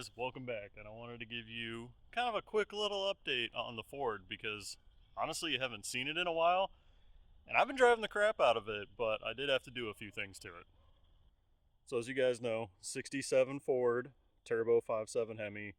guys, welcome back, and I wanted to give you kind of a quick little update on the Ford because honestly you haven't seen it in a while, and I've been driving the crap out of it, but I did have to do a few things to it. So as you guys know, 67 Ford, turbo 5.7 Hemi,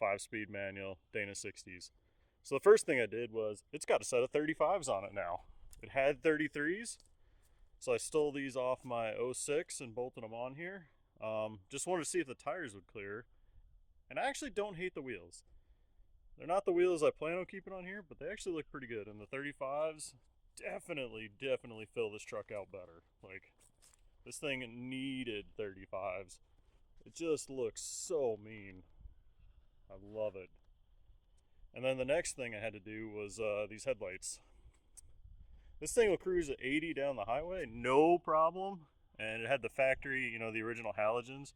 5-speed manual, Dana 60s. So the first thing I did was, it's got a set of 35s on it now. It had 33s, so I stole these off my '06 and bolted them on here. Just wanted to see if the tires would clear. And I actually don't hate the wheels. They're not the wheels I plan on keeping on here, but they actually look pretty good. And the 35s definitely fill this truck out better. Like, this thing needed 35s. It just looks so mean. I love it. And then the next thing I had to do was these headlights. This thing will cruise at 80 down the highway, no problem. And it had the factory, the original halogens.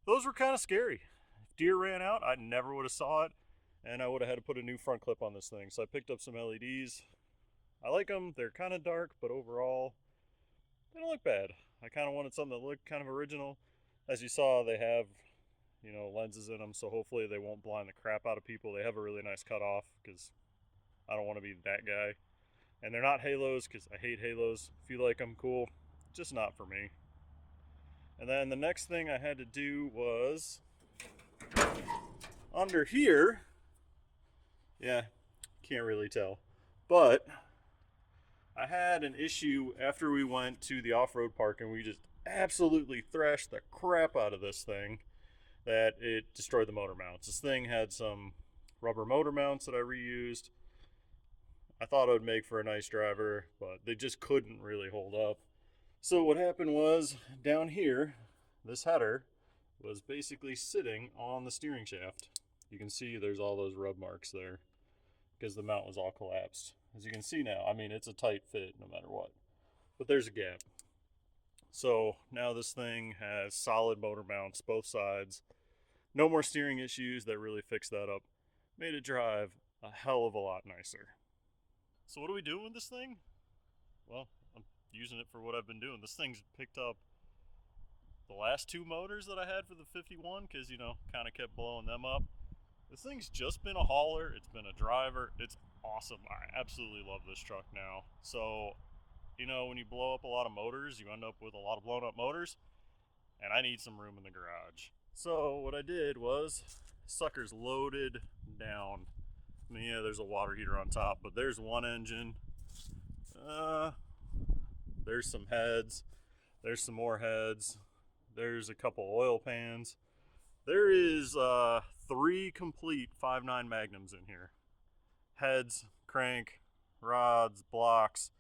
Those were kind of scary. If deer ran out, I never would have saw it, and I would have had to put a new front clip on this thing. So I picked up some LEDs. I like them. They're kind of dark, but overall, they don't look bad. I kind of wanted something that looked kind of original. As you saw, they have, lenses in them, so hopefully they won't blind the crap out of people. They have a really nice cutoff because I don't want to be that guy. And they're not halos because I hate halos. If you like them, cool. Just not for me. And then the next thing I had to do was under here, yeah, can't really tell, but I had an issue after we went to the off-road park and we just absolutely thrashed the crap out of this thing that it destroyed the motor mounts. This thing had some rubber motor mounts that I reused. I thought it would make for a nice driver, but they just couldn't really hold up. So what happened was, down here, this header was basically sitting on the steering shaft. You can see there's all those rub marks there because the mount was all collapsed. As you can see now, it's a tight fit no matter what, but there's a gap. So now this thing has solid motor mounts, both sides. No more steering issues. That really fixed that up. Made it drive a hell of a lot nicer. So what are we doing with this thing? Well, I'm using it for what I've been doing. This thing's picked up the last two motors that I had for the 51 because, kind of kept blowing them up. This thing's just been a hauler. It's been a driver. It's awesome. I absolutely love this truck now. So, when you blow up a lot of motors, you end up with a lot of blown up motors, and I need some room in the garage. So what I did was, sucker's loaded down. Yeah, there's a water heater on top, but there's one engine. There's some heads. There's some more heads. There's a couple oil pans. There is 3 complete 5.9 Magnums in here. Heads, crank, rods, blocks.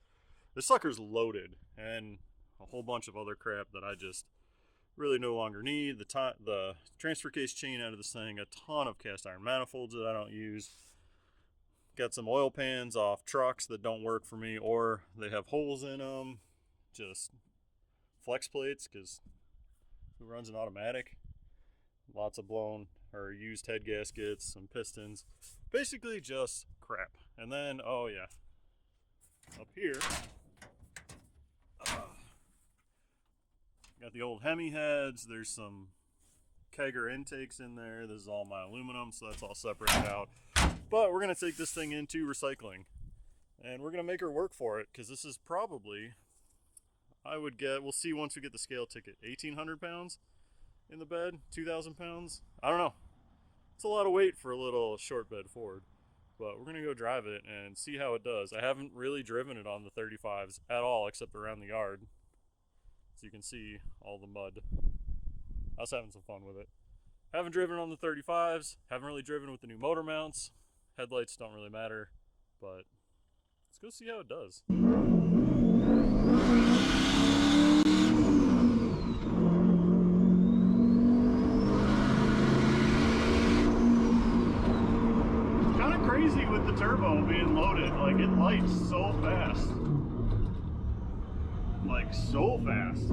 The sucker's loaded, and a whole bunch of other crap that I just really no longer need. The transfer case chain out of this thing, a ton of cast iron manifolds that I don't use. Got some oil pans off trucks that don't work for me, or they have holes in them. Just flex plates, because who runs an automatic? Lots of blown or used head gaskets, some pistons. Basically just crap. And then, oh yeah, up here, got the old Hemi heads. There's some kegger intakes in there. This is all my aluminum, so that's all separated out. But we're going to take this thing into recycling, and we're going to make her work for it, because this is probably, we'll see once we get the scale ticket, 1,800 pounds in the bed, 2,000 pounds. I don't know. It's a lot of weight for a little short bed Ford, but we're going to go drive it and see how it does. I haven't really driven it on the 35s at all, except around the yard. So you can see all the mud. I was having some fun with it. Haven't driven on the 35s, haven't really driven with the new motor mounts. Headlights don't really matter, but let's go see how it does. Kind of crazy with the turbo being loaded, like it lights so fast. Like so fast.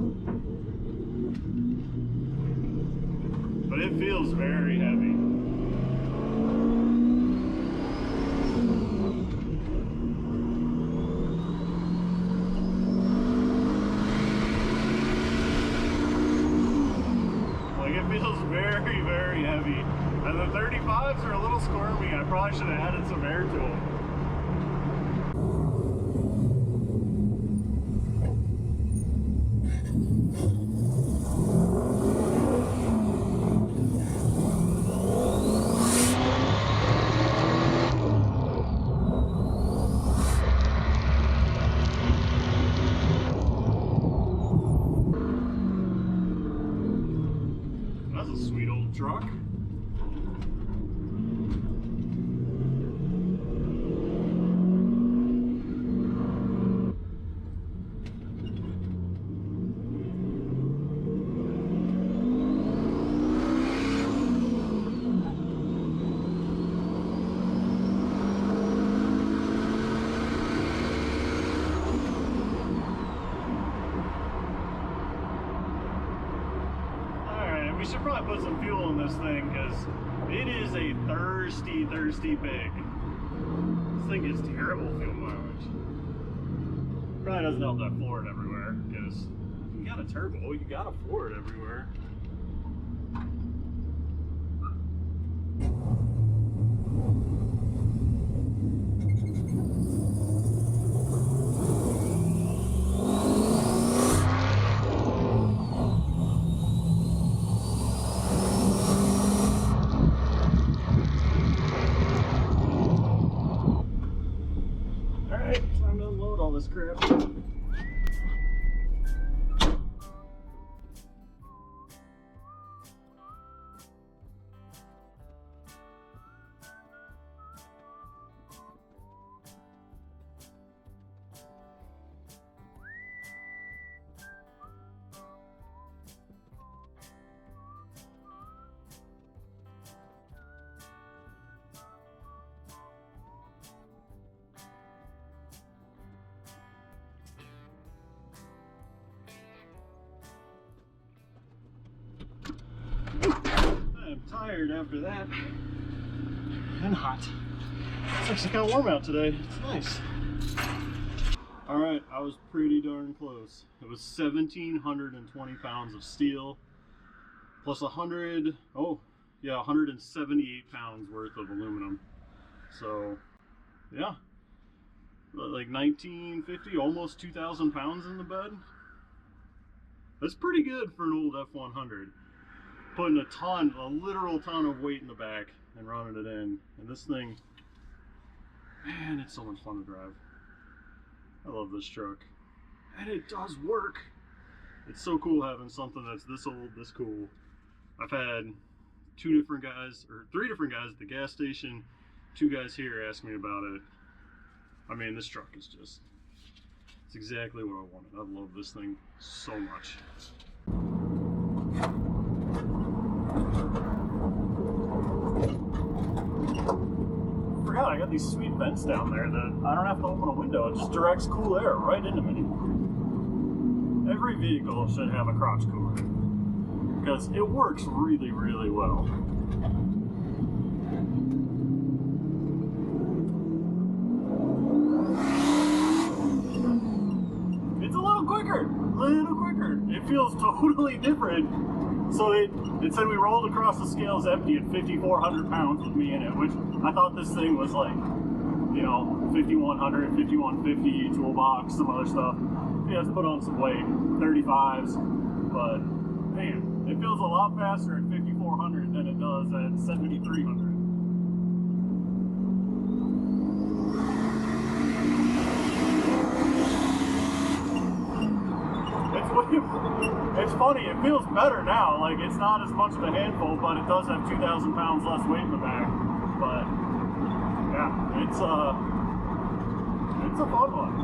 But it feels very heavy. Like it feels very, very heavy. And the 35s are a little squirmy. I probably should have added some air to them. That's a sweet old truck. We should probably put some fuel in this thing because it is a thirsty pig. This thing gets terrible fuel mileage. Probably doesn't help that floor it everywhere because you got a turbo, you gotta floor it everywhere. Time to unload all this crap. I'm tired after that. And hot. It's actually kind of warm out today. It's nice. Alright, I was pretty darn close. It was 1,720 pounds of steel plus 178 pounds worth of aluminum. So, yeah. Like 1,950, almost 2,000 pounds in the bed. That's pretty good for an old F100. Putting a literal ton of weight in the back and running it in. And this thing, man, it's so much fun to drive. I love this truck. And it does work. It's so cool having something that's this old, this cool. I've had three different guys at the gas station, 2 guys here ask me about it. I mean, this truck is just, it's exactly what I wanted. I love this thing so much. Forgot I got these sweet vents down there that I don't have to open a window. It just directs cool air right into me. Every vehicle should have a crotch cooler because it works really, really well. It's a little quicker. It feels totally different. So it said we rolled across the scales empty at 5,400 pounds with me in it, which I thought this thing was like, you know, 5,100, 5,150, toolbox, some other stuff. You have to put on some weight, 35s, but man, it feels a lot faster at 5,400 than it does at 7,300. It's funny, it feels better now. Like, it's not as much of a handful, but it does have 2,000 pounds less weight in the back. But yeah, it's a fun one.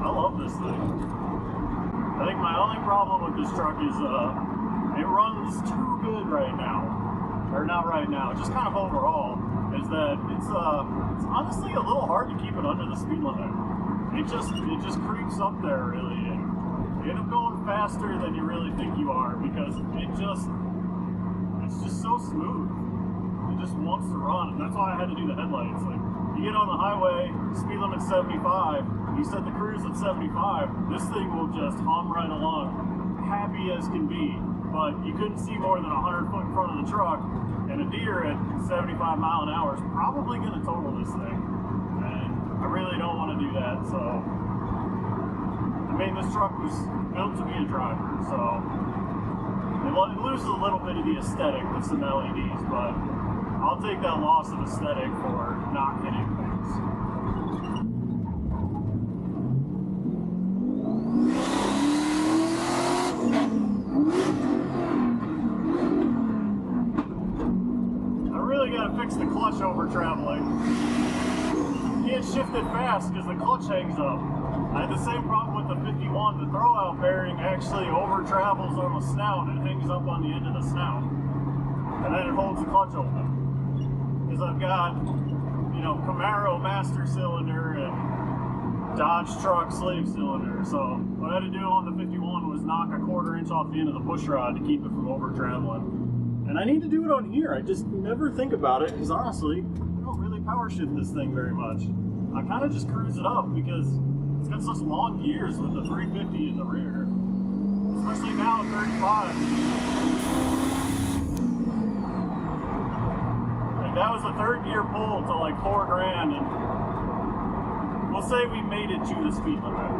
I love this thing. I think my only problem with this truck is it runs too good right now. Or not right now, just kind of overall, is that it's honestly a little hard to keep it under the speed limit. It just creeps up there really, and you end up going faster than you really think you are because it's just so smooth. It just wants to run, and that's why I had to do the headlights. Like, you get on the highway, speed limit 75, you set the cruise at 75, this thing will just hum right along, happy as can be. But you couldn't see more than 100 foot in front of the truck, and a deer at 75 mile an hour is probably going to total this thing. And I really don't want to do that, so I mean, this truck was built to be a driver, so it loses a little bit of the aesthetic with some LEDs, but I'll take that loss of aesthetic for not hitting things. I really gotta fix the clutch over traveling. Can't shift it fast because the clutch hangs up. I had the same problem with the 51. The throwout bearing actually over travels on the snout and hangs up on the end of the snout. And then it holds the clutch open. Because I've got, you know, Camaro master cylinder and Dodge truck slave cylinder. So what I had to do on the 51 was knock a 1/4 inch off the end of the push rod to keep it from over traveling. And I need to do it on here. I just never think about it because honestly, I don't really power shift this thing very much. I kind of just cruise it up because it's got such long gears with the 350 in the rear. Especially now at 35. Like that was the 3rd gear pull to like $4 grand, and we'll say we made it to the speed limit.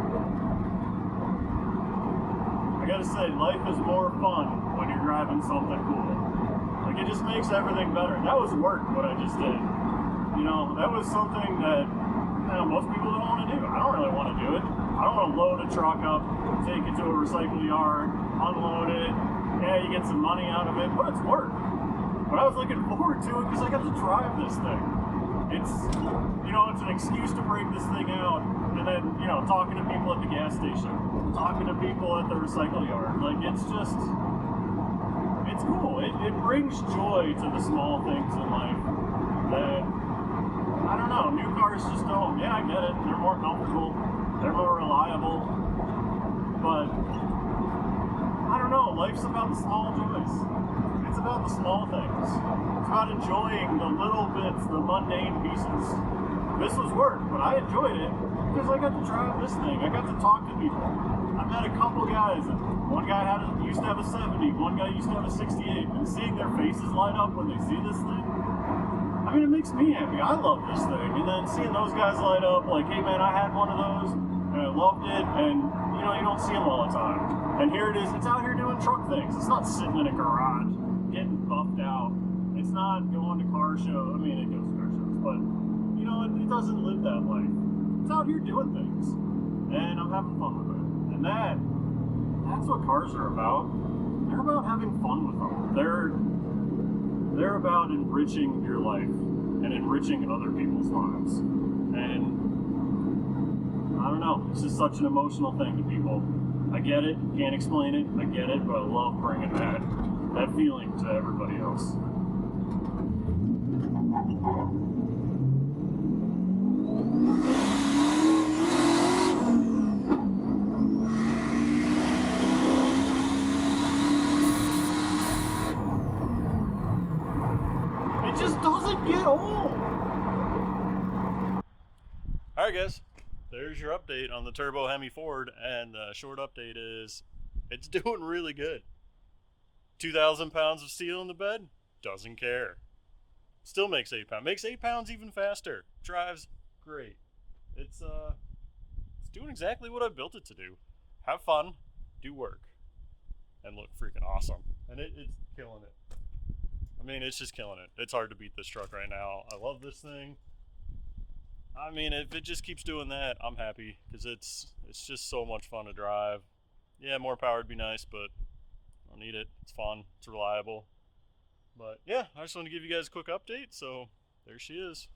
I gotta say, life is more fun when you're driving something cool. Like it just makes everything better. That was work, what I just did. You know, that was something that most people don't want to do. I don't really want to do it. I don't want to load a truck up, take it to a recycle yard, unload it. Yeah, you get some money out of it, but it's work. But I was looking forward to it because I got to drive this thing. It's, you know, it's an excuse to break this thing out, and then, you know, talking to people at the gas station, talking to people at the recycle yard. Like, it's just, it's cool. It brings joy to the small things in life that, I don't know, new cars just don't. Yeah, I get it. They're more comfortable. They're more reliable. But, I don't know. Life's about the small joys. It's about the small things. It's about enjoying the little bits, the mundane pieces. This was work, but I enjoyed it because I got to drive this thing. I got to talk to people. I met a couple guys. One guy used to have a 70. One guy used to have a 68. And seeing their faces light up when they see this thing, I mean, it makes me happy. I love this thing. And then seeing those guys light up, like, hey man, I had one of those, and I loved it, and, you know, you don't see them all the time. And here it is. It's out here doing truck things. It's not sitting in a garage, getting buffed out. It's not going to car shows. I mean, it goes to car shows, but, you know, it doesn't live that life. It's out here doing things. And I'm having fun with it. And that's what cars are about. They're about having fun with them. They're about enriching your life and enriching other people's lives. And I don't know, it's just such an emotional thing to people. I get it, can't explain it, I get it, but I love bringing that feeling to everybody else. Just doesn't get old. Alright guys, there's your update on the Turbo Hemi Ford, and the short update is it's doing really good. 2,000 pounds of steel in the bed, doesn't care. Still makes 8 pounds. Makes 8 pounds even faster. Drives great. It's doing exactly what I built it to do. Have fun, do work, and look freaking awesome. And it's killing it. I mean, it's just killing it. It's hard to beat this truck right now. I love this thing. I mean, if it just keeps doing that, I'm happy because it's just so much fun to drive. Yeah, more power would be nice, but I don't need it. It's fun. It's reliable. But yeah, I just want to give you guys a quick update. So there she is.